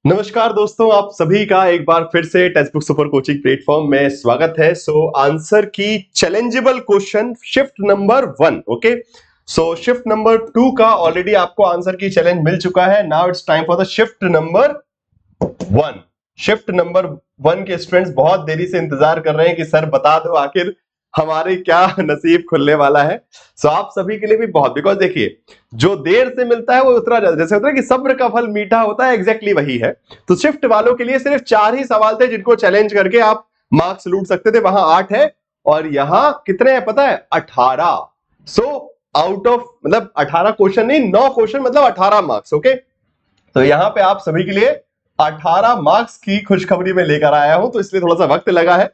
नमस्कार दोस्तों, आप सभी का एक बार फिर से text book super coaching platform में स्वागत है। आंसर की challengeable question shift number 1। Okay, shift number 2 का ऑलरेडी आपको आंसर की चैलेंज मिल चुका है। Now it's time for the shift number 1। Shift number 1 के स्टूडेंट्स बहुत देरी से इंतजार कर रहे हैं कि सर बता दो आखिर हमारे क्या नसीब खुलने वाला है। आप सभी के लिए भी बहुत, बिकॉज देखिए जो देर से मिलता है वो उतना ज्यादा, जैसे होता है कि सब्र का फल मीठा होता है, एग्जैक्टली वही है। तो शिफ्ट वालों के लिए सिर्फ 4 ही सवाल थे जिनको चैलेंज करके आप मार्क्स लूट सकते थे। वहां 8 है और यहां कितने हैं पता है? 18। आउट ऑफ मतलब 18 क्वेश्चन नहीं, 9 क्वेश्चन मतलब 18 मार्क्स। ओके, तो यहां पे आप सभी के लिए 18 मार्क्स की खुशखबरी में लेकर आया हूं, तो इसलिए थोड़ा सा वक्त लगा है।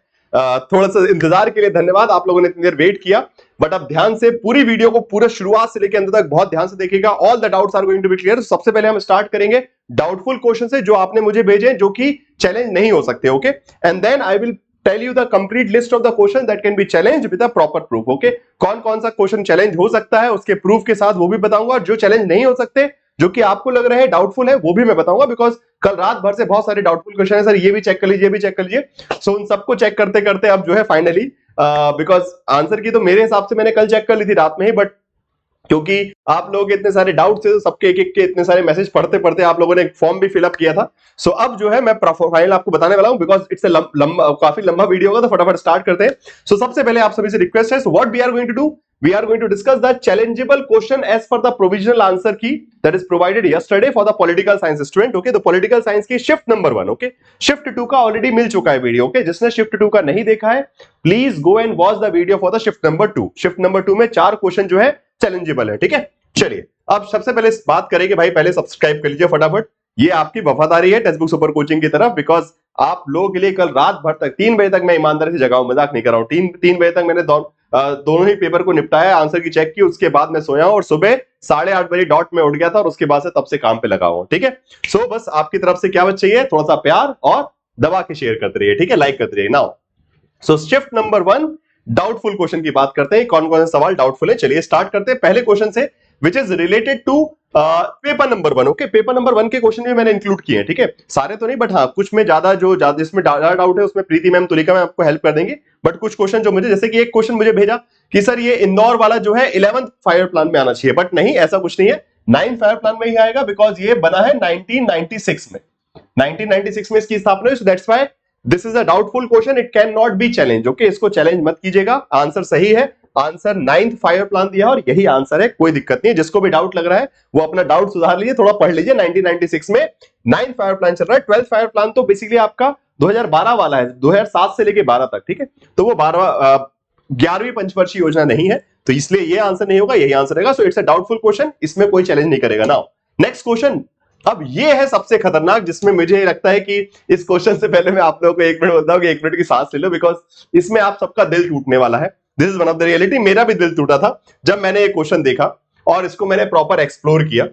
थोड़ा सा इंतजार के लिए धन्यवाद, आप लोगों ने इतनी देर वेट किया। बट अब ध्यान से पूरी वीडियो को पूरा शुरुआत से लेकर अंत तक बहुत ध्यान से देखिएगा। All the doubts are going to be clear. सबसे पहले हम स्टार्ट करेंगे डाउटफुल क्वेश्चन से जो आपने मुझे भेजे जो कि चैलेंज नहीं हो सकते। Okay, and then I will tell you the complete list of the question that can be challenge with a proper proof. Okay, कौन कौन सा क्वेश्चन चैलेंज हो सकता है उसके प्रूफ के साथ वो भी बताऊंगा, और जो चैलेंज नहीं हो सकते जो कि आपको लग रहे हैं डाउटफुल है वो भी मैं बताऊंगा। बिकॉज कल रात भर से बहुत सारे डाउटफुल क्वेश्चन है, सर ये भी चेक कर लीजिए, ये भी चेक कर लीजिए। उन सबको चेक करते करते अब जो है फाइनली, बिकॉज आंसर की तो मेरे हिसाब से मैंने कल चेक कर ली थी रात में ही, बट क्योंकि आप लोग इतने सारे डाउट थे तो सबके एक एक के इतने सारे मैसेज पढ़ते पढ़ते आप लोगों ने एक फॉर्म भी फिलअप किया था। अब जो है मैं फाइनल आपको बताने वाला हूं, बिकॉज इट्स काफी लंबा वीडियो होगा, तो फटाफट स्टार्ट करते हैं। सबसे पहले आप सभी से रिक्वेस्ट है, what we are going to do, we are going to discuss the challengeable question as per the provisional answer key that is provided yesterday for the political science student. Okay, तो political science की shift number 1। okay, shift 2 का already मिल चुका है video. okay, जिसने shift 2 का नहीं देखा है please go and watch the video for the shift number 2। shift number 2 में 4 क्वेश्चन जो है चैलेंजेबल है। ठीक है, चलिए अब सबसे पहले बात करेंगे, भाई पहले सब्सक्राइब कर लीजिए फटाफट, ये आपकी वफादारी है टेक्स्ट बुक सुपर कोचिंग की तरफ। बिकॉज आप लोगों के लिए कल रात भर तक 3 बजे तक मैं ईमानदारी से जगा हूं, मजाक नहीं कर रहा हूं। 3 बजे तक मैंने दोनों ही पेपर को निपटाया, आंसर की चेक की, उसके बाद मैं सोया हूं और सुबह 8:30 बजे डॉट में उठ गया था और उसके बाद से तब से काम पे लगा हुआ। ठीक है, बस आपकी तरफ से क्या बच चाहिए, थोड़ा सा प्यार और दबा के शेयर करते रहिए। ठीक है, लाइक करते रहिए। Now shift number 1 doubtful question की बात करते हैं, कौन कौन से सवाल डाउटफुल है। चलिए स्टार्ट करते हैं पहले क्वेश्चन से, which is related to paper number 1। Okay, paper number 1 के क्वेश्चन भी मैंने इंक्लूड किए हैं। ठीक है, सारे तो नहीं, बट हाँ कुछ में ज्यादा जिसमें ज्यादा डाउट है उसमें प्रीति मैम, तुलिका मैम आपको हेल्प कर देंगे। बट कुछ क्वेश्चन जो मुझे, जैसे कि एक क्वेश्चन मुझे भेजा कि सर ये इंदौर वाला जो है 11th फायर प्लान में आना चाहिए, बट नहीं, ऐसा कुछ नहीं है, 9th फायर प्लान में ही आएगा, बिकॉज ये बना है 1996 में। 1996 में इसकी स्थापना हुई, सो that's why this is a doubtful question, it can not B challenge. Okay, इसको चैलेंज मत कीजिएगा, आंसर सही है, आंसर 9th फायर प्लान दिया और यही आंसर है, कोई दिक्कत नहीं है। जिसको भी डाउट लग रहा है वो अपना डाउट सुधार लीजिए, थोड़ा पढ़ लीजिए। 1996 में 9th फायर प्लान चल रहा है। 12th फायर प्लान तो बेसिकली आपका 2012 वाला है, 2007 से लेके 12 तक। ठीक है, तो वो 11वीं पंचवर्षीय योजना नहीं है, तो इसलिए ये आंसर नहीं होगा, यही आंसर रहेगा। सो इट्स अ डाउटफुल क्वेश्चन, इसमें कोई चैलेंज नहीं करेगा। नाउ नेक्स्ट क्वेश्चन, अब ये है सबसे खतरनाक, जिसमें मुझे लगता है कि इस क्वेश्चन से पहले मैं आप लोगों को 1 मिनट बोलता हूं कि 1 मिनट की सांस ले लो, बिकॉज इसमें आप सबका दिल टूटने वाला है। This is one of the reality, मेरा भी दिल टूटा था जब मैंने ये क्वेश्चन देखा और इसको मैंने प्रॉपर एक्सप्लोर किया।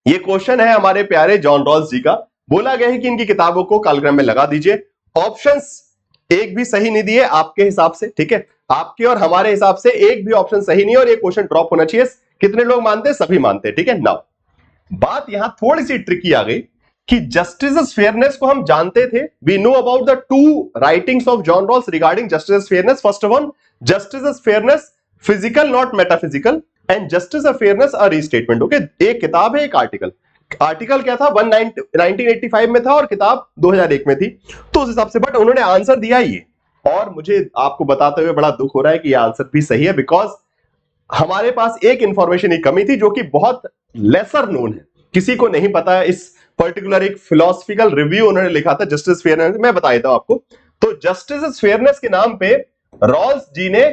ये क्वेश्चन है हमारे प्यारे जॉन रॉल्स जी का। बोला गया है कि इनकी किताबों को कालक्रम में लगा दीजिए। ऑप्शंस एक भी सही नहीं दिए आपके हिसाब से। ठीक है, आपके और हमारे हिसाब से एक भी ऑप्शन सही नहीं है और ये क्वेश्चन ड्रॉप होना चाहिए। कितने लोग मानते हैं? सभी मानते हैं। ठीक है, नाउ बात यहां थोड़ी सी ट्रिकी आ गई कि जस्टिस फेयरनेस को हम जानते थे। We know about the 2 writings of John Rawls regarding justice fairness. First of all, justice fairness physical not metaphysical, and justice fairness a restatement. Okay, एक किताब है, एक आर्टिकल। आर्टिकल क्या था? 1985 में था और किताब 2001 में थी, तो उस हिसाब से। बट उन्होंने आंसर दिया ये, और मुझे आपको बताते हुए बड़ा दुख हो रहा है कि ये आंसर भी सही है, बिकॉज हमारे पास एक इंफॉर्मेशन की कमी थी जो कि बहुत लेसर नोन है, किसी को नहीं पता है। इस पर्टिकुलर एक फिलोसफिकल रिव्यू उन्होंने लिखा था जस्टिस फेयरनेस, मैं बता देता हूं आपको। तो जस्टिस फेयरनेस के नाम पे रॉल्स जी ने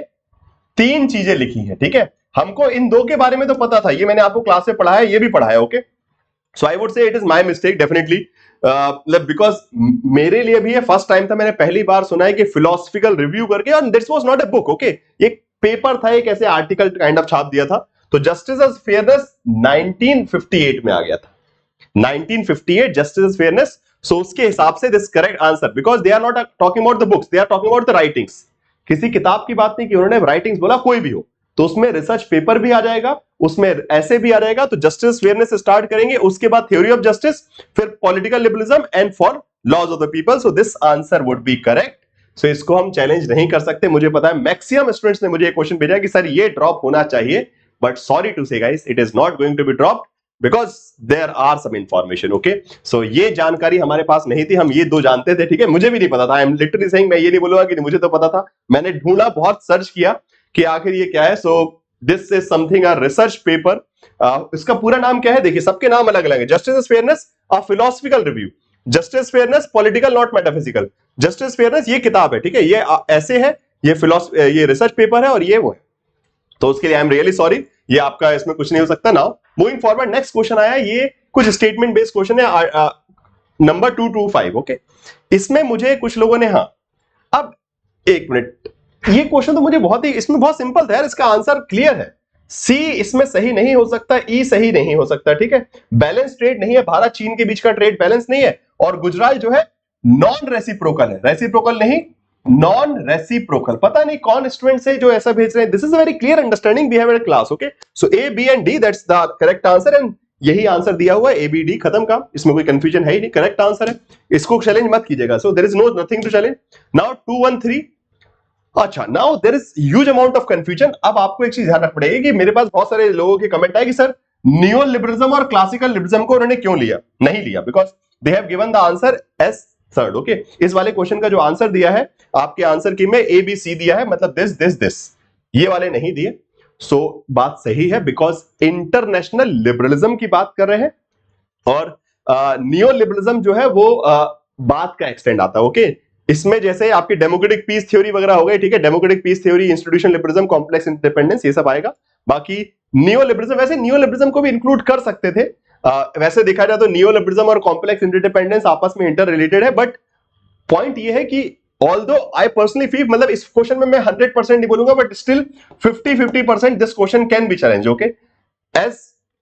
3 चीजें लिखी है। ठीक है, हमको इन 2 के बारे में तो पता था, ये मैंने आपको क्लास में पढ़ा है, ये भी पढ़ा है। Okay, so I would say it is my mistake definitely, because मेरे लिए भी ये फर्स्ट टाइम था, मैंने पहली बार सुना है कि फिलोसफिकल रिव्यू करके, और this was not a book. Okay, एक पेपर था, एक ऐसे आर्टिकल काइंड ऑफ छाप दिया था। तो जस्टिस फेयरनेस 1958 में आ गया था, 1958 जस्टिस फेयरनेस। सो उसके हिसाब से this correct answer, because they are not talking about the books, they are talking about the writings. किसी किताब की बात नहीं की उन्होंने, राइटिंग्स बोला कोई भी हो, तो उसमें रिसर्च पेपर भी आ जाएगा, उसमें ऐसे भी आ जाएगा। तो जस्टिस फेयरनेस स्टार्ट करेंगे, उसके बाद थ्योरी ऑफ जस्टिस, फिर political liberalism and for laws of the people. So this answer would be correct. सो इसको हम चैलेंज नहीं कर सकते। मुझे पता है मैक्सिमम स्टूडेंट्स ने मुझे क्वेश्चन भेजा कि सर ये ड्रॉप होना चाहिए, but sorry to say guys, it is not going to be dropped because there are some information. Okay, so ये जानकारी हमारे पास नहीं थी, हम ये दो जानते थे, ठीक है। मुझे भी नहीं पता था, आई एम लिटरली सेइंग, मैं ये नहीं बोलूंगा कि मुझे तो पता था, मैंने ढूंढा, बहुत सर्च किया कि आखिर ये क्या है। So this is something a research paper. इसका पूरा नाम क्या है, देखिए सबके नाम अलग अलग है। Justice fairness a philosophical review, justice fairness political not metaphysical, justice fairness ये किताब है, ठीक है, ये ऐसे है, ये रिसर्च पेपर है और ये वो है। तो उसके लिए आई एम रियली सॉरी, ये आपका इसमें कुछ नहीं हो सकता। Now moving forward, next question आया, ये कुछ स्टेटमेंट बेस्ड क्वेश्चन है, नंबर 225। ओके, इसमें मुझे कुछ लोगों ने, हाँ अब एक मिनट, ये क्वेश्चन तो मुझे बहुत ही, इसमें बहुत सिंपल था यार, इसका आंसर क्लियर है। सी इसमें सही नहीं हो सकता, ई सही नहीं हो सकता, ठीक है। बैलेंस ट्रेड नहीं है, भारत चीन के बीच का ट्रेड बैलेंस नहीं है, और गुजरात जो है नॉन रेसिप्रोकल है, रेसिप्रोकल नहीं, नॉन रेसिप्रोकल। पता नहीं कौन स्टूडेंट से जो ऐसा भेज रहे हैं। This is a very clear understanding we have in class. Okay, so A B and D, that's the correct answer, and यही आंसर दिया हुआ है, ए बी डी, खत्म काम, इसमें कोई कंफ्यूजन है ही नहीं, करेक्ट आंसर है, इसको चैलेंज मत कीजिएगा। So there is no nothing to challenge. Now 213, अच्छा, now there is huge amount of confusion. अब आपको एक चीज ध्यान रखना पड़ेगी कि मेरे पास बहुत सारे लोगों के कमेंट आए कि सर नियो लिबरलिज्म और क्लासिकल लिबरलिज्म को उन्होंने क्यों लिया, नहीं लिया, because they have given the answer as third. Okay, इस वाले क्वेश्चन का जो आंसर दिया है आपके आंसर की में ए बी सी दिया है, मतलब दिस दिस दिस, ये वाले नहीं दिए। सो बात सही है, बिकॉज इंटरनेशनल लिबरलिज्म की बात कर रहे हैं, और नियो लिबरलिज्म जो है वो बात का एक्सटेंड आता है। ओके, इसमें जैसे आपकी डेमोक्रेटिक पीस थ्योरी वगैरह हो गई, ठीक है, democratic peace theory, institution liberalism, complex independence, ये सब आएगा। बाकी नियो लिबरलिज्म, वैसे नियो लिबरलिज्म को भी इंक्लूड कर सकते थे, वैसे देखा जाए तो नियो लिबरलिज्म और कॉम्प्लेक्स इंडिपेंडेंस आपस में इंटर रिलेटेड है, बट पॉइंट ये है कि ऑल्दो आई पर्सनली फील, मतलब इस क्वेश्चन में मैं 100% नहीं बोलूंगा, but still 50-50% this question can be challenge. Okay, as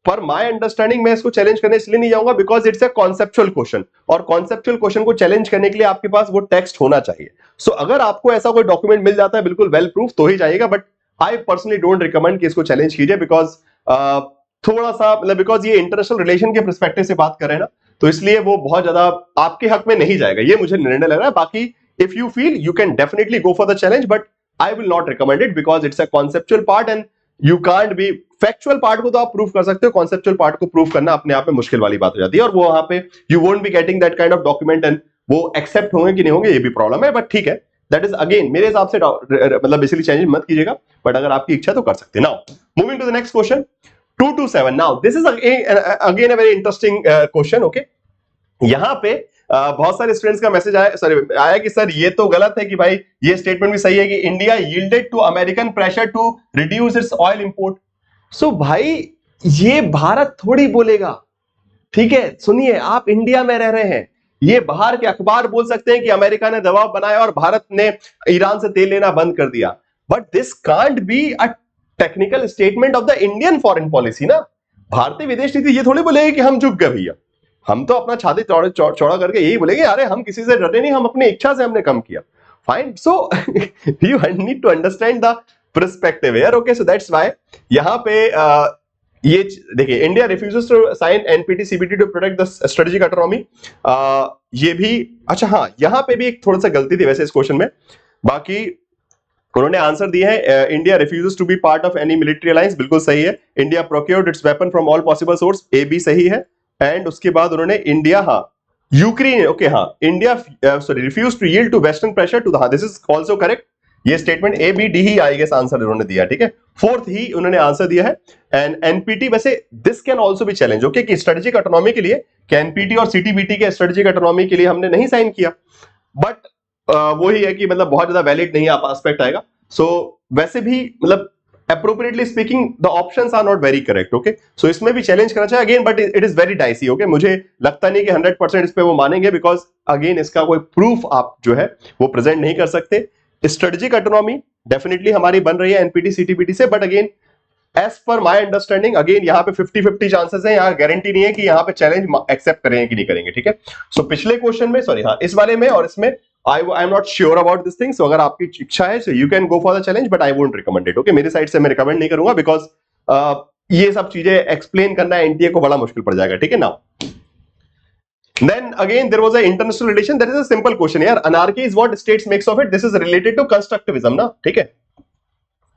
per my understanding, मैं इसको चैलेंज करने इसलिए नहीं जाऊंगा because it's a conceptual question, और कॉन्सेप्चुअल क्वेश्चन को चैलेंज करने के लिए आपके पास वो टेक्स्ट होना चाहिए। सो अगर आपको ऐसा कोई डॉक्यूमेंट मिल जाता है बिल्कुल वेल प्रूफ, तो ही जाइएगा, but I personally don't recommend कि इसको चैलेंज कीजिए, बिकॉज थोड़ा सा, मतलब बिकॉज ये इंटरनेशनल रिलेशन के पर्सपेक्टिव से बात कर रहे हैं ना, तो इसलिए वो बहुत ज्यादा आपके हक में नहीं जाएगा, ये मुझे निर्णय लग रहा है। बाकी if you feel you can definitely go for the challenge, but I will not recommend it because it's a conceptual part, and you can't be, factual part को तो आप प्रूव कर सकते हो, कॉन्सेप्चुअल पार्ट को प्रूव करना अपने आप में मुश्किल वाली बात हो जाती है, और वो वहां पे you won't be getting that kind of document, and वो एक्सेप्ट होंगे कि नहीं होंगे, ये भी प्रॉब्लम है। बट ठीक है, दैट इज अगेन मेरे हिसाब से, मतलब इसलिए चेंज मत कीजिएगा, बट अगर आपकी इच्छा तो कर सकते हैं। Now moving to the next question 227। Now this is again a very interesting question. Okay, यहां पे बहुत सारे स्टूडेंट्स का मैसेज आया कि सर ये तो गलत है, कि भाई ये स्टेटमेंट भी सही है कि India yielded to American pressure to reduce its oil import. So भाई ये भारत थोड़ी बोलेगा, ठीक है, सुनिए, आप इंडिया में रह रहे हैं, ये बाहर के अखबार बोल सकते हैं कि अमेरिका ने दबाव बनाया और भारत ने ईरान से तेल लेना बंद कर दिया, but this can't be a technical statement of the Indian foreign policy ना। भारतीय विदेश नीति ये थोड़ी बोलेगी कि हम झुक गए भैया, हम तो अपना छाती चौड़ा करके यही बोलेंगे, अरे हम किसी से डरे नहीं, हम अपनी इच्छा से हमने कम किया। Fine, so you need to understand the perspective here. Okay, so that's why यहां पे ये देखिए, India refuses to sign NPT CBT to protect the strategic autonomy, ये भी, अच्छा हाँ, यहां पे भी एक थोड़ा सा गलती थी वैसे इस क्वेश्चन में। बाकी उन्होंने आंसर दिया है India refuses to be part of any military alliance, बिल्कुल सही है। India procured its weapon from all possible source, A B सही है। एंड उसके बाद उन्होंने इंडिया, हाँ यूक्रेन, ओके हाँ, India sorry refuse to yield to western pressure to, हाँ दिस इज आल्सो करेक्ट। ये स्टेटमेंट ए बी डी ही आई गेस आंसर उन्होंने दिया, ठीक है, फोर्थ ही उन्होंने आंसर दिया है। एंड एनपीटी, वैसे this can also be challenge, okay, कि स्ट्रेटेजिक ऑटोनॉमी के लिए क्या एनपीटी और सीटीबीटी के स्ट्रेटेजिक ऑटोनॉमी के लिए हमने नहीं साइन किया, बट वो ही है कि मतलब बहुत ज्यादा वैलिड नहीं एस्पेक्ट आएगा। सो वैसे भी मतलब appropriately speaking the options are not very correct. okay, so इसमें भी चैलेंज करना चाहिए again, but it is very dicey. Okay, मुझे लगता नहीं कि 100% इस पे वो मानेंगे, बिकॉज अगेन इसका कोई प्रूफ आप जो है वो प्रेजेंट नहीं कर सकते। स्ट्रेटेजिक ऑटोनॉमी डेफिनेटली हमारी बन रही है एनपीटी सीटीपीटी से, but again as per my understanding, again यहाँ पे 50-50 चांसेस है, यहाँ गारंटी नहीं है कि यहाँ पे चैलेंज एक्सेप्ट करेंगे कि नहीं करेंगे, ठीक है। सो पिछले क्वेश्चन में, सॉरी हाँ, इस वाले में और इसमें I am not sure about this thing, so अगर आपकी इच्छा है so you can go for the challenge, but I won't recommend it. Okay, मेरी साइड से मैं रिकमेंड नहीं करूंगा, बिकॉज ये सब चीजें एक्सप्लेन करना एनटीए को बड़ा मुश्किल पड़ जाएगा, ठीक है ना। Then again there was a international relation, that is a simple question यार, anarchy is what states makes of it, this is related to constructivism ना, ठीक है।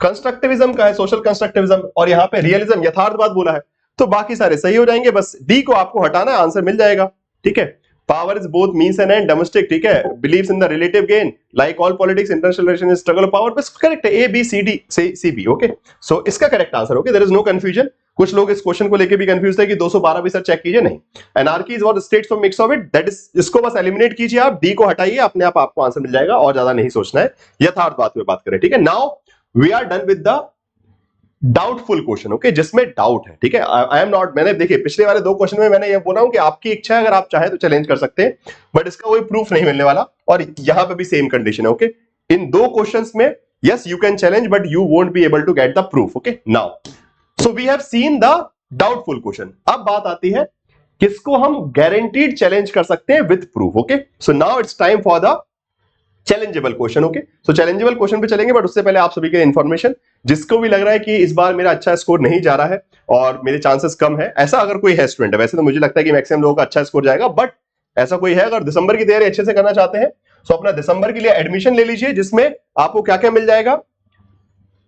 कंस्ट्रक्टिविज्म का है, सोशल कंस्ट्रक्टिविज्म, और यहाँ पे रियलिज्म यथार्थवाद बोला है, तो बाकी सारे सही हो जाएंगे, बस डी को आपको हटाना है, आंसर मिल जाएगा, ठीक है। Power is both means and end, domestic, ठीक है। Believes in the relative gain, like all politics international relation is struggle of power, बस करेक्ट है, A B C D C B, okay. So इसका correct answer, okay, there is no confusion. कुछ लोग इस question को लेके भी confuse थे कि 212 भी सर चेक कीजिए, नहीं। Anarchy is what states for mix of it, that is, इसको बस एलिमिनेट कीजिए आप, डी को हटाइए, अपने आप आपको आंसर मिल जाएगा, और ज्यादा नहीं सोचना है, यथार्थवाद पे बात करें, ठीक है। Now we are done with the doubtful question, okay, जिसमें डाउट है, ठीक है। आई एम नॉट, मैंने देखिए पिछले वाले 2 क्वेश्चन में मैंने ये बोला हूं कि आपकी इच्छा है, अगर आप चाहे तो चैलेंज कर सकते हैं, बट इसका कोई प्रूफ नहीं मिलने वाला, और यहां पे भी सेम कंडीशन है, ओके। इन 2 क्वेश्चंस में yes you can challenge, but you won't be able to get the proof, okay. Now so we have seen the doubtful question, अब बात आती है किसको हम गारंटीड चैलेंज कर सकते हैं with proof, okay. So now it's time for the challengeable question, okay. So challengeable question पे चलेंगे, बट उससे पहले आप सभी के लिए इंफॉर्मेशन, जिसको भी लग रहा है कि इस बार मेरा अच्छा स्कोर नहीं जा रहा है और मेरे चांसेस कम है, ऐसा अगर कोई है स्टूडेंट, वैसे तो मुझे लगता है कि मैक्सिमम लोगों का अच्छा स्कोर जाएगा, बट ऐसा कोई है अगर दिसंबर की तैयारी अच्छे से करना चाहते हैं, तो अपना दिसंबर के लिए एडमिशन ले लीजिए, जिसमें आपको क्या क्या मिल जाएगा।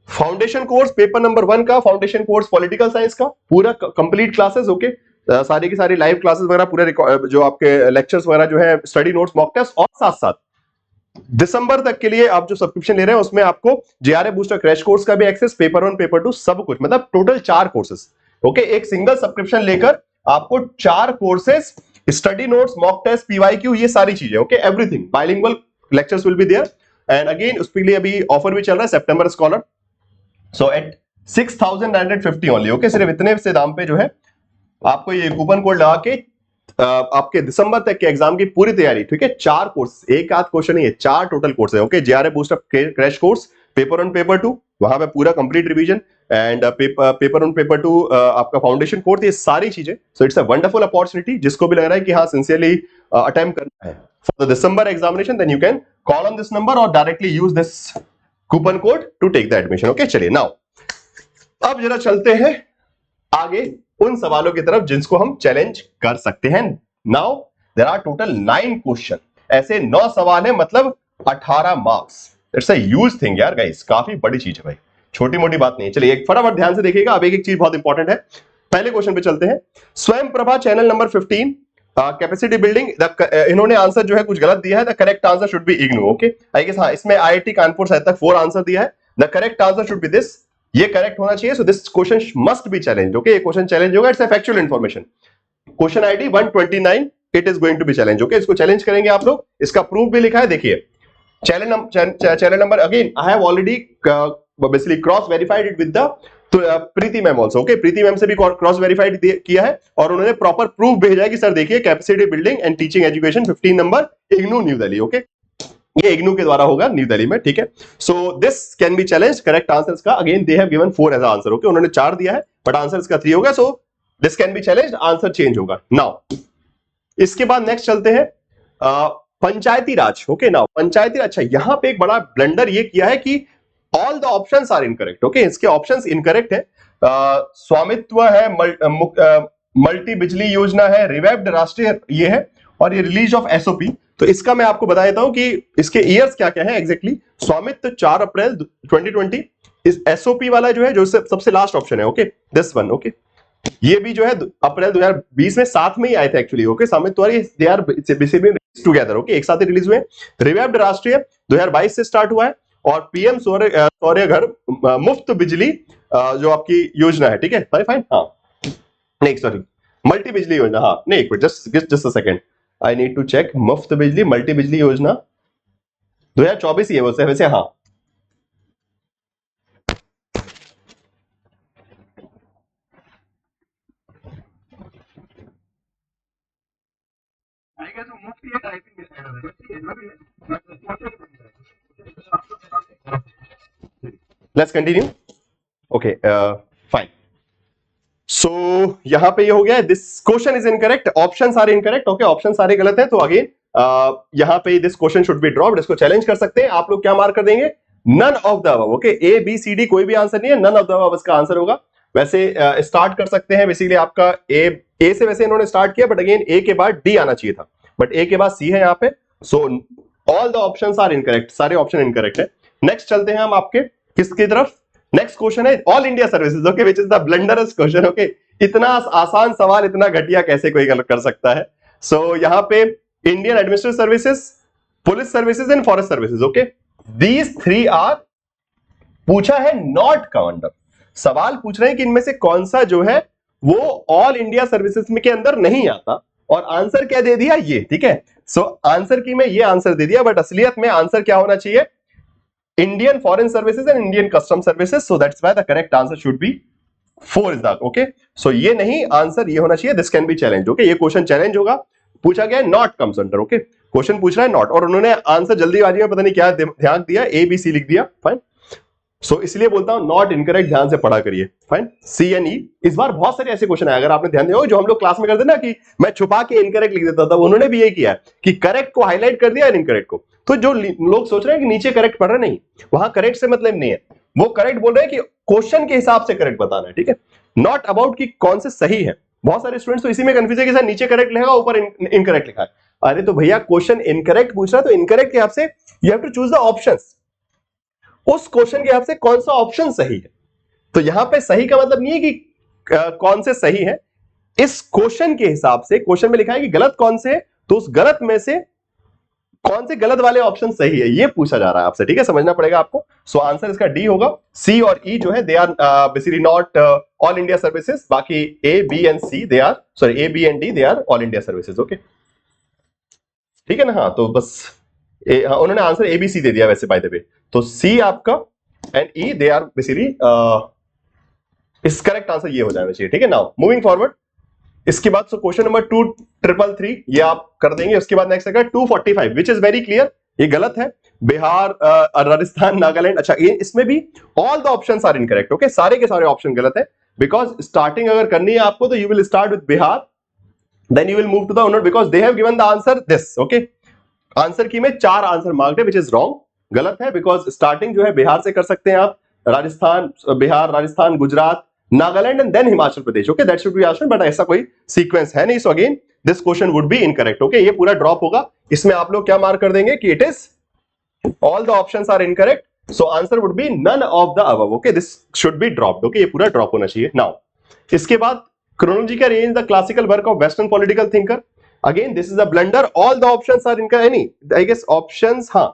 फाउंडेशन कोर्स पेपर नंबर 1 का, फाउंडेशन कोर्स पॉलिटिकल साइंस का पूरा कंप्लीट क्लासेस, ओके, सारी की सारी लाइव क्लासेस वगैरह, पूरे जो आपके लेक्चर्स वगैरह जो है, स्टडी नोट्स, मॉक टेस्ट, और साथ साथ दिसंबर तक के लिए आप जो सब्सक्रिप्शन ले रहे हैं उसमें आपको जेआरए बूस्टर क्रैश कोर्स का भी एक्सेस, पेपर 1 पेपर 2 सब कुछ, मतलब टोटल 4 कोर्सेस, ओके। एक सिंगल सब्सक्रिप्शन लेकर आपको 4 courses, study notes, mock test, PYQ, ये सारी चीजें, okay, everything, bilingual lectures will be there, and again उसके लिए अभी ऑफर भी चल रहा है, सितंबर scholar, so at 6950 only, okay. सिर्फ इतने से दाम पे जो है आपको ये कूपन कोड लगा के आपके दिसंबर तक के एग्जाम की पूरी तैयारी, ठीक है। 4 कोर्स, एक आध क्वेश्चन नहीं है, 4 टोटल कोर्स है, okay. JRA booster crash course, paper 1 paper 2, वहां पे पूरा complete revision, and paper 1 paper 2 आपका फाउंडेशन कोर्स, ये सारी चीजें। So it's a wonderful opportunity, जिसको भी लग रहा है कि हाँ सिंसियरली अटेम्प्ट करना है for the December examination, then you can call on this number और directly use this coupon code to take the admission, okay. चलिए नाउ अब जरा चलते हैं आगे उन सवालों की तरफ जिनको हम चैलेंज कर सकते हैं। Now there are total 9 question, ऐसे 9 सवाल है, मतलब 18 marks. It's a huge thing यार गाइस, काफी बड़ी चीज है भाई, छोटी मोटी बात नहीं है। चलिए एक फटाफट ध्यान से देखिएगा, अब एक चीज बहुत इंपॉर्टेंट है। पहले क्वेश्चन पे चलते हैं, Swayam Prabha channel number 15, capacity building, इन्होंने आंसर जो है कुछ गलत दिया है, the correct answer should be IGNOU, okay. I guess हाँ, इसमें आईआईटी कानपुर शायद तक 4 आंसर दिया है, the correct answer should be this, ये करेक्ट होना चाहिए, so this question must be challenge, okay. ये क्वेश्चन चैलेंज होगा, it's a factual information, question ID 129, it is going to be challenge, okay. इसको चैलेंज करेंगे आप लोग, इसका प्रूफ भी लिखा है, देखिए channel number, again I have already basically cross verified it with the Preeti ma'am also, okay. Preeti ma'am से भी क्रॉस वेरीफाइड किया है, और उन्होंने प्रॉपर प्रूफ भेजा है कि सर देखिए capacity building and teaching education 15 number, IGNOU new Delhi, okay. ये इग्नू के द्वारा होगा न्यू दिल्ली में, ठीक है। So this can be challenge, correct answers का again they have given 4 as answer, okay. उन्होंने 4 दिया है, बट आंसर इसका 3 होगा, so this can be challenge, answer change होगा। नाउ इसके बाद नेक्स्ट चलते हैं पंचायती राज, ओके। नाउ पंचायती, अच्छा यहां पे एक बड़ा ब्लंडर ये किया है कि all the options are incorrect, okay. इसके ऑप्शंस इनकरेक्ट है, स्वामित्व है, मल्टी बिजली योजना है, रिवाइव्ड राष्ट्रीय ये है, और ये रिलीज ऑफ एसओपी। तो इसका मैं आपको बता देता हूं कि इसके ईयर्स क्या क्या है एग्जैक्टली। स्वामित्व 4 अप्रैल 2020, इस एसओपी वाला जो है, जो सबसे लास्ट ऑप्शन है, ओके, दिस वन, ओके। ये भी जो है अप्रैल 2020 में साथ में ही आए थे actually, okay. Swamitva they are basically together, okay, एक साथ ही रिलीज हुए। रिवाइव्ड राष्ट्रीय 2022 से स्टार्ट हुआ है, और पीएम सौर्य घर मुफ्त बिजली जो आपकी योजना है, ठीक है, फाइन, हाँ नहीं सॉरी, मल्टी बिजली योजना, हाँ नहीं, एक minute, just a second, I need to check. मुफ्त बिजली मल्टी बिजली योजना 2024 ही है वैसे, हाँ। Let's continue, okay, fine. So यहां पे ये हो गया, this question is incorrect, options are incorrect, okay, option सारे गलत है। तो अगेन यहां पे this question should be dropped, इसको चैलेंज कर सकते हैं आप लोग। क्या मार्क कर देंगे? None of the above. Okay, A B C D कोई भी आंसर नहीं है, नन ऑफ द अबव इसका आंसर होगा। वैसे स्टार्ट कर सकते हैं बेसिकली आपका ए से, वैसे इन्होंने स्टार्ट किया बट अगेन ए के बाद डी आना चाहिए था, बट ए के बाद सी है यहाँ पे। So all the options are incorrect, सारे ऑप्शन इनकरेक्ट है। नेक्स्ट चलते हैं हम आपके किसकी तरफ? नेक्स्ट क्वेश्चन है all India services. Okay, which is the blunderous question. Okay, इतना आसान सवाल इतना घटिया कैसे कोई गलत कर सकता है? सो यहाँ पे Indian administrative services, police services and forest services. Okay, these three are पूछा है नॉट कमांडर। सवाल पूछ रहे हैं कि इनमें से कौन सा जो है वो ऑल इंडिया सर्विसेज में के अंदर नहीं आता, और आंसर क्या दे दिया ये, ठीक है। सो आंसर की में ये आंसर दे दिया, बट असलियत में आंसर क्या होना चाहिए? Indian foreign services and Indian custom services. So that's why the correct answer should be 4 is that. Okay, so ये नहीं, आंसर ये होना चाहिए this can be challenge. Okay, ये क्वेश्चन चैलेंज होगा, पूछा गया not comes under. Okay, question पूछ रहा है नॉट, और उन्होंने आंसर जल्दीबाजी में पता नहीं क्या ध्यान दिया, ए बी सी लिख दिया। फाइन, सो इसलिए बोलता हूं नॉट इनकरेक्ट, ध्यान से पढ़ा करिए। Fine, C N E. इस बार बहुत सारे ऐसे क्वेश्चन आए, अगर आपने ध्यान दिया हो, जो हम लोग क्लास में करते ना कि मैं छुपा के इनकरेक्ट लिख देता था, उन्होंने भी ये किया कि करेक्ट को हाईलाइट कर दिया, इनकरेक्ट को। तो जो लोग सोच रहे हैं कि नीचे करेक्ट पढ़ रहे, नहीं, वहां करेक्ट से मतलब नहीं है, वो करेक्ट बोल रहे हैं कि क्वेश्चन के हिसाब से करेक्ट बताना है, ठीक है, नॉट अबाउट कि कौन से सही है। बहुत सारे स्टूडेंट्स तो इसी में कंफ्यूज है कि सर नीचे करेक्ट लिखा, ऊपर इनकरेक्ट लिखा है। अरे तो भैया क्वेश्चन इनकरेक्ट पूछ रहा है, तो इनकरेक्ट के हिसाब से you have to choose the options, उस क्वेश्चन के हिसाब से कौन सा ऑप्शन सही है। तो यहां पे सही का मतलब नहीं है कि कौन से सही है, इस क्वेश्चन के हिसाब से, क्वेश्चन में लिखा है कि गलत कौन से है, तो उस गलत में से कौन से गलत वाले ऑप्शन सही है, ये पूछा जा रहा है आपसे, ठीक है, समझना पड़ेगा आपको। सो आंसर इसका डी होगा। सी और ई जो है they are basically not all India services, बाकी A B and C they are, sorry A B and D they are all India services. Okay, ठीक है ना। हाँ, तो बस उन्होंने आंसर ए बी सी दे दिया वैसे बाय द वे, तो सी आपका and E they are basically इस करेक्ट आंसर ये हो जाना चाहिए, ठीक है। नाउ मूविंग फॉरवर्ड, इसके बाद क्वेश्चन नंबर 2333 ये आप कर देंगे। उसके बाद नेक्स्ट आएगा 245 विच इज वेरी क्लियर, ये गलत है। बिहार, राजस्थान, नागालैंड, अच्छा इसमें भी all the options are incorrect. Okay, सारे के सारे ऑप्शन गलत है, बिकॉज स्टार्टिंग अगर करनी है आपको तो you will start with Bihar, then you will move to the owner, because they have given the answer this. Okay, answer key में 4 आंसर मार्क्ड है विच इज रॉन्ग, गलत है, बिकॉज स्टार्टिंग जो है बिहार से कर सकते हैं आप, Rajasthan, Bihar, Rajasthan, Gujarat, Nagaland and then Himachal Pradesh. Okay, that should be answer, but ऐसा कोई सीक्वेंस है नहीं। So again this question would be incorrect. Okay, ये पूरा ड्रॉप होगा। इसमें आप लोग क्या मार्क कर देंगे कि it is all the options are incorrect, so answer would be none of the above. Okay, this should be dropped. Okay, ये पूरा ड्रॉप होना चाहिए। नाउ इसके बाद chronological arrange the classical work of western political thinker, again this is a blunder, all the options are incorrect, any I guess options, हाँ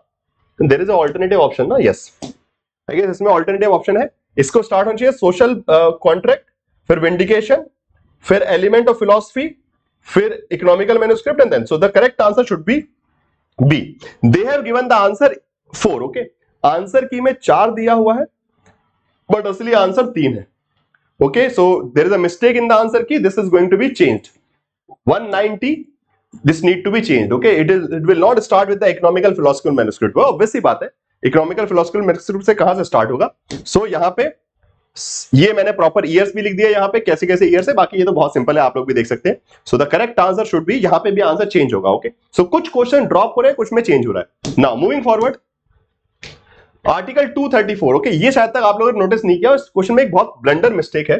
there is a alternative option ना, yes I guess इसमें alternative option है। इसको start होना चाहिए social contract, फिर vindication, फिर element of philosophy, फिर economical manuscript, and then so the correct answer should be B. They have given the answer 4। Okay, answer key में 4 दिया हुआ है, बट असली आंसर 3 है। Okay, so there is a mistake in the answer key. This is going to be changed. 190. This need to be changed. Okay, it will not start with the economical philosophical manuscript. वो obvious सी बात है, economical philosophical manuscript से कहां से start होगा? So यहाँ पे ये मैंने प्रॉपर ईयर्स भी लिख दिया, यहाँ पे कैसे कैसे ईयर्स है, बाकी ये तो बहुत सिंपल है, आप लोग भी देख सकते हैं। सो the correct answer should B, यहाँ पे भी आंसर चेंज होगा। ओके, सो कुछ क्वेश्चन ड्रॉप हो रहे हैं, कुछ में चेंज हो रहा है। Now moving forward, article 234। Okay, ये शायद तक आप लोगों ने नोटिस नहीं किया, इस क्वेश्चन में एक बहुत ब्लंडर मिस्टेक है।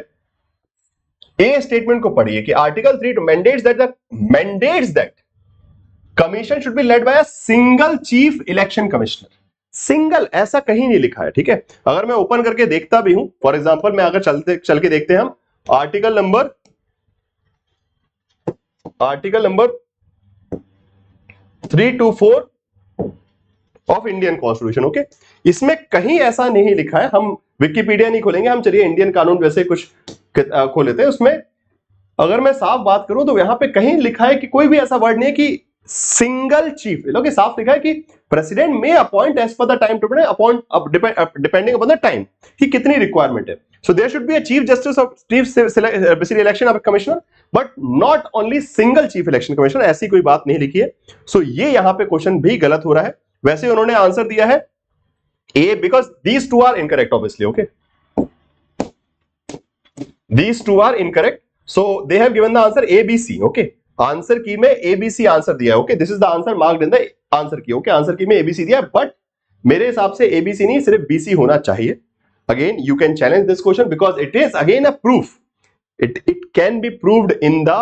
ए स्टेटमेंट को पढ़िए कि article 3 mandates that commission should be led by a single chief election commissioner. Single ऐसा कहीं नहीं लिखा है, ठीक है। अगर मैं ओपन करके देखता भी हूं, फॉर एग्जांपल मैं अगर चल के देखते हैं हम article number 324 of Indian constitution. Okay, इसमें कहीं ऐसा नहीं लिखा है, हम विकिपीडिया नहीं खोलेंगे, हम चलिए इंडियन कानून वैसे कुछ खोल लेते हैं। उसमें अगर मैं साफ बात करूं तो यहां पे कहीं लिखा है कि कोई भी ऐसा वर्ड नहीं है कि सिंगल चीफ, लोग साफ लिखा है कि प्रेसिडेंट में appoint as per the time to appoint depending upon the time, कि कितनी रिक्वायरमेंट है। So there should be a chief justice of chief election of commissioner, but not only single chief election commissioner, ऐसी कोई बात नहीं लिखी है। सो ये यहां पे क्वेश्चन भी गलत हो रहा है। वैसे उन्होंने आंसर दिया है A, because these two are incorrect obviously. Okay, these two are incorrect, so they have given the answer A B C. Okay, answer key में एबीसी आंसर दिया है, okay, this is the answer marked in the answer की, okay, answer key में ABC दिया है, but मेरे हिसाब से एबीसी नहीं सिर्फ बीसी होना चाहिए. Again you can challenge this question because it is again a proof. It can be proved in the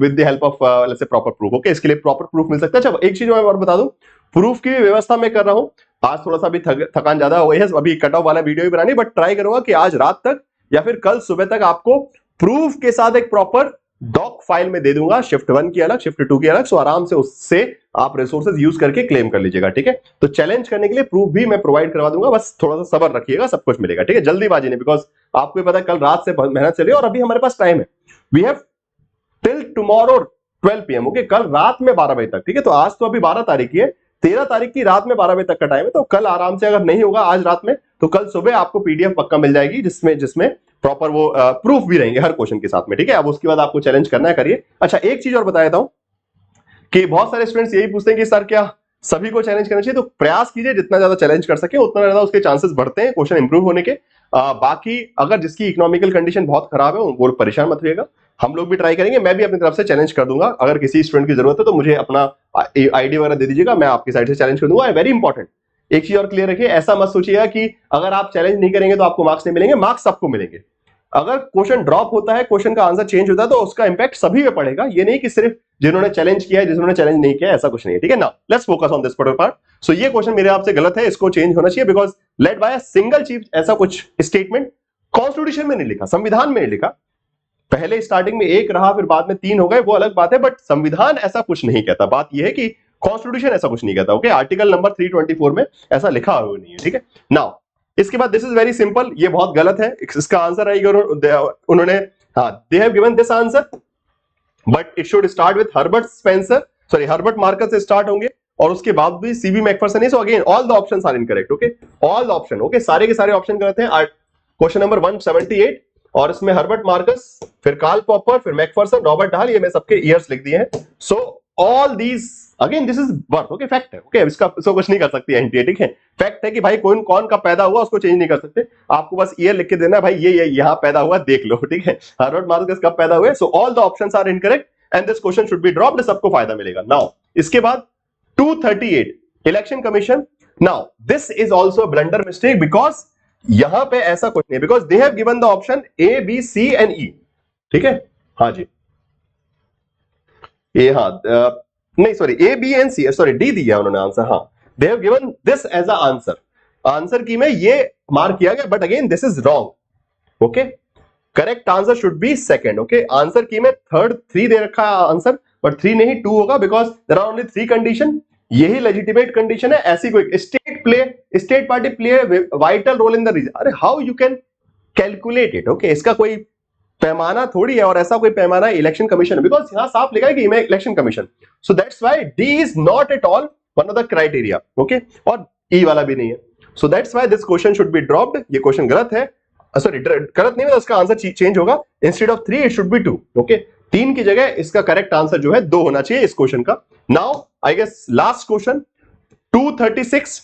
with the help of let's say proper proof. Okay, इसके लिए प्रॉपर प्रूफ मिल सकता है. अच्छा, एक चीज मैं और बता दूं, प्रूफ की व्यवस्था मैं कर रहा हूं. आज थोड़ा सा भी थकान ज्यादा हो गई है, अभी कट ऑफ वाला वीडियो ही बनानी, बट ट्राई करूंगा कि आज रात तक या फिर कल सुबह तक आपको प्रूफ के साथ एक प्रॉपर डॉक फाइल में दे दूंगा, शिफ्ट 1 की अलग, शिफ्ट 2 की अलग. सो आराम से उससे आप रिसोर्सेज यूज करके क्लेम कर लीजिएगा. ठीक है, तो चैलेंज करने के लिए प्रूफ भी मैं प्रोवाइड करवा दूंगा, बस थोड़ा सा सब्र रखिएगा, सब कुछ मिलेगा. ठीक है, जल्दीबाजी नहीं, बिकॉज आपको पता है कल रात से मेहनत चली और अभी हमारे पास टाइम है. We have till tomorrow 12 PM. Okay, कल रात में 12 बजे तक. ठीक है, तो आज तो अभी 12 तारीख की है, 13 तारीख की रात में 12 बजे तक का टाइम है. तो कल आराम से, अगर नहीं होगा आज रात में, तो कल सुबह आपको पीडीएफ पक्का मिल जाएगी, जिसमें प्रॉपर वो प्रूफ भी रहेंगे हर क्वेश्चन के साथ में. ठीक है, अब उसके बाद आपको चैलेंज करना है, करिए. अच्छा, एक चीज और बता देता हूं कि बहुत सारे स्टूडेंट्स यही पूछते हैं कि सर क्या सभी को चैलेंज करना चाहिए? तो प्रयास कीजिए, जितना ज्यादा चैलेंज कर सके उतना ज्यादा उसके चांसेस बढ़ते हैं क्वेश्चन इंप्रूव होने के. बाकी अगर जिसकी इकोनॉमिकल कंडीशन बहुत खराब है वो परेशान मत रहिएगा, हम लोग भी ट्राई करेंगे. मैं भी अपनी तरफ से चैलेंज कर दूंगा. अगर किसी स्टूडेंट की जरूरत है तो मुझे अपना आईडी वगैरह दे दीजिएगा, मैं आपकी साइड से चैलेंज कर दूंगा. वेरी इंपॉर्टेंट, एक चीज और क्लियर रखिए, ऐसा मत सोचिएगा कि अगर आप चैलेंज नहीं करेंगे तो आपको मार्क्स नहीं मिलेंगे. मार्क्स सबको मिलेंगे. अगर क्वेश्चन ड्रॉप होता है, क्वेश्चन का आंसर चेंज होता है, तो उसका इंपैक्ट सभी पे पड़ेगा. ये नहीं कि सिर्फ जिन्होंने चैलेंज किया है, जिन्होंने चैलेंज नहीं किया, ऐसा कुछ नहीं है. ठीक है ना, let's focus on this particular part. So ये क्वेश्चन मेरे आपसे गलत है, इसको चेंज होना चाहिए, because led by a single chief. ऐसा कुछ स्टेटमेंट कॉन्स्टिट्यूशन में नहीं लिखा, संविधान में नहीं लिखा. पहले स्टार्टिंग में 1 रहा, फिर बाद में 3 हो गए, वो अलग बात है, बट संविधान ऐसा कुछ नहीं कहता. बात यह है कि कॉन्स्टिट्यूशन ऐसा कुछ नहीं कहता. ओके, आर्टिकल नंबर 324 में ऐसा लिखा हुआ नहीं है. ठीक है, नाउ इसके बाद दिस इज वेरी सिंपल, ये बहुत गलत है. इसका आंसर आएगा उन्होंने, हाँ, they have given this answer but it should start with Herbert Spencer, sorry Herbert Marcus से स्टार्ट होंगे और उसके बाद भी सीबी मैकफरसन है. So again all the options are incorrect. Okay, all the option, okay, सारे के सारे ऑप्शन गलत हैं. क्वेश्चन नंबर 178 और इसमें हर्बर्ट मार्कस, फिर कार्ल पॉपर, फिर मैकफरसन, रॉबर्ट डाल, ये मैं सबके ईयर्स लिख दिए हैं. So all these again this is birth. Okay, fact है. ओके, इसका कुछ नहीं कर सकती एनटीए. ठीक है, फैक्ट है कि भाई कौन कब पैदा हुआ उसको चेंज नहीं कर सकते. आपको बस ईयर लिख के देना है, भाई ये यहां पैदा हुआ, देख लो. ठीक है, हर्बर्ट मार्कस कब पैदा हुए. So all the options are incorrect and this question should be dropped. सबको फायदा मिलेगा. नाउ इसके बाद 238 election commission. Now this is also blunder mistake, because यहां पे ऐसा कुछ नहीं, because they have given the option A B C and E. ठीक है, हाँ जी, ए, हाँ, नहीं sorry, A B and C, sorry D दिया उन्होंने आंसर. हाँ, they have given this as a answer. Answer key में ये मार्क किया गया, but again this is wrong. Okay, correct answer should be second. Okay, answer key में third 3 दे रखा है आंसर, बट 3 नहीं 2 होगा, because there are only 3 condition. यही लेजिटिमेट कंडीशन है. ऐसी कोई state party play vital role in the region. अरे how you can calculate it. Okay, इसका कोई पैमाना थोड़ी है, और ऐसा कोई पैमाना इलेक्शन कमीशन है, बिकॉज यहां साफ लिखा है कि election commission. So that's why D is not at all one of the criteria. Okay, और ई वाला भी नहीं है. सो that's why this question should be dropped. ये क्वेश्चन गलत है, सॉरी गलत नहीं है, उसका आंसर चेंज होगा. Instead of 3 it should be 2. Okay, 3 की जगह इसका करेक्ट आंसर जो है 2 होना चाहिए इस क्वेश्चन का. Now I guess last question 236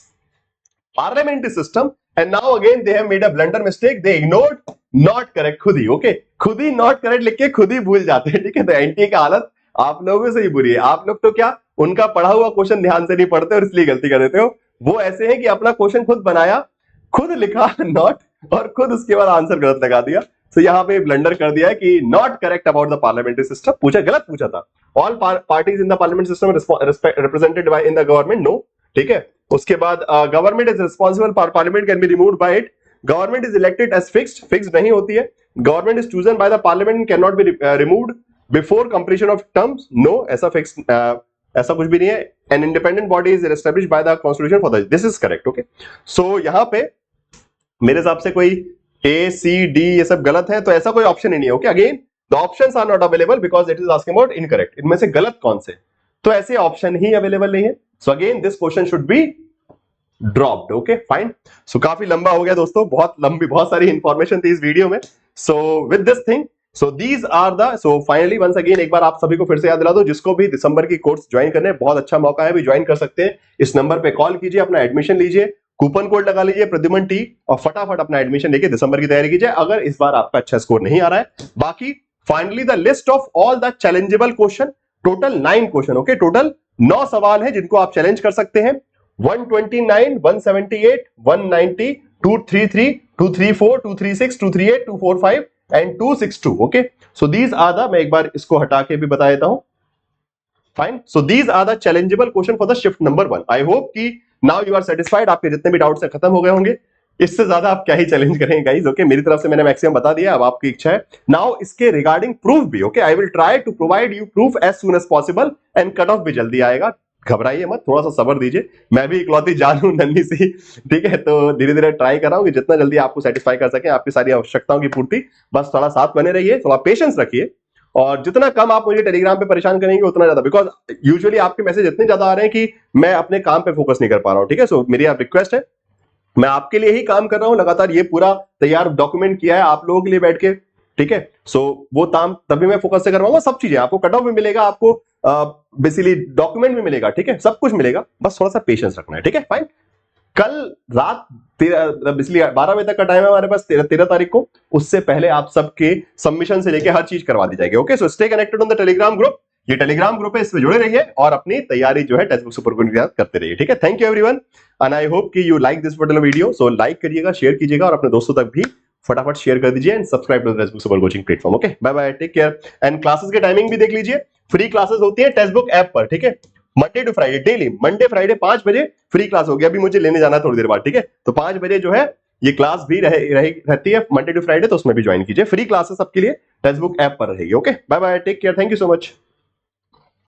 parliamentary system, and now again they have made a blunder mistake. They ignored not correct. खुद ही, ओके, खुद ही नॉट करेक्ट लिख के खुद ही भूल जाते हैं. ठीक है, तो एनटीए की हालत आप लोगों से ही बुरी है. आप लोग तो क्या उनका पढ़ा हुआ क्वेश्चन ध्यान से नहीं पढ़ते और इसलिए गलती कर देते हो. वो ऐसे हैं कि अपना क्वेश्चन खुद बनाया, खुद लिखा नॉट, और खुद उसके बाद आंसर गलत लगा दिया. तो यहाँ पे ब्लंडर कर दिया है कि not correct about the parliamentary system. गलत पूछा था. All parties in the parliament system represented by in the government. No. ठीक है, उसके बाद government is responsible for parliament can be removed by it. Government is elected as fixed नहीं होती है. Government is chosen by the parliament can not be removed before completion of terms. No, ऐसा fix ऐसा कुछ भी नहीं है. An independent body is established by the constitution for this is correct. Okay, so यहां पे मेरे हिसाब से कोई ए सी डी ये सब गलत है, तो ऐसा कोई ऑप्शन ही नहीं है. Okay, again the options are not available because it is asking about incorrect. इनमें से गलत कौन से, तो ऐसे ऑप्शन ही अवेलेबल नहीं है. So again this question should be dropped. Okay, fine. So काफी लंबा हो गया दोस्तों, बहुत सारी इंफॉर्मेशन थी इस वीडियो में. So with this thing, so these are the, so finally once again एक बार आप सभी को फिर से याद दिला दो, जिसको भी दिसंबर की कोर्स ज्वाइन करने, बहुत अच्छा मौका है, भी ज्वाइन कर सकते हैं. इस नंबर पे कॉल कीजिए, अपना एडमिशन लीजिए, कूपन कोड लगा लीजिए प्रद्युमन टी, और फटाफट अपना एडमिशन लेके दिसंबर की तैयारी कीजिए. अगर इस बार आपका अच्छा स्कोर नहीं आ रहा है, बाकी finally the list of all the challengeable question, total 9 question, okay, total 9 सवाल है जिनको आप चैलेंज कर सकते हैं। 129, 178, 190, 233, 234, 236, 238, 245 and 262, okay. So these are the, मैं एक बार इसको हटा के भी बता देता हूं। Fine, so these are the challengeable question for the shift number 1। I hope कि नाउ यू आर सेटिस्फाइड, आपके जितने भी डाउट्स खत्म हो गए होंगे। इससे ज्यादा आप क्या ही चैलेंज करेंगे गाइस, ओके। मेरी तरफ से मैंने मैक्सिमम बता दिया, अब आपकी इच्छा है। नाउ इसके रिगार्डिंग प्रूफ भी, okay, I will try to provide you proof as soon as possible and cut off भी जल्दी आएगा। घबराइए मत, थोड़ा सा सब्र दीजिए, मैं भी इकलौती जान हूं नन्ही सी, ठीक है। तो धीरे धीरे ट्राई कर रहा हूं कि जितना जल्दी आपको सेटिस्फाई कर सके, आपकी सारी आवश्यकताओं की पूर्ति। बस थोड़ा साथ बने रहिए, थोड़ा पेशेंस रखिए, और जितना कम आप मुझे टेलीग्राम पे परेशान करेंगे उतना ज्यादा, बिकॉज यूजुअली आपके मैसेज इतने ज्यादा आ रहे हैं कि मैं अपने काम पे फोकस नहीं कर पा रहा हूं, ठीक है। सो मेरी आप रिक्वेस्ट है, मैं आपके लिए ही काम कर रहा हूं लगातार, ये पूरा तैयार डॉक्यूमेंट किया है आप लोगों के लिए बैठ के, ठीक है। सो वो काम तभी मैं फोकस से करवाऊंगा, सब चीजें आपको कट ऑफ भी मिलेगा, आपको बेसिकली डॉक्यूमेंट भी मिलेगा, ठीक है, सब कुछ मिलेगा, बस थोड़ा सा पेशेंस रखना है, ठीक है। फाइन, कल रात 12 बजे तक का टाइम है हमारे पास, 13 तारीख को। उससे पहले आप सबके सबमिशन से लेके हर चीज करवा दी जाएगी, okay. So stay connected on the Telegram group, ये टेलीग्राम ग्रुप है, इसमें जुड़े रहिए और अपनी तैयारी जो है टेक्स्ट बुक सुपर के साथ करते रहिए, ठीक है। Thank you everyone and I hope कि you like this particular video. So like करिएगा, शेयर कीजिएगा और अपने दोस्तों तक भी फटाफट शेयर कर दीजिए and subscribe to the text book super coaching platform, okay. Bye bye, take care. And classes के टाइमिंग भी देख लीजिए, फ्री क्लासेस होती है टेक्स्ट बुक ऐप पर, ठीक है। Monday to Friday daily, Monday Friday 5 बजे फ्री क्लास होगी। अभी मुझे लेने जाना है थोड़ी देर बाद, ठीक है। तो 5 बजे जो है ये क्लास भी रहती है मंडे टू फ्राइडे, तो उसमें भी ज्वाइन कीजिए। फ्री क्लासेस सबके लिए टेक्स्ट बुक ऐप पर रहेगी, okay. Bye bye, take care, thank you so much.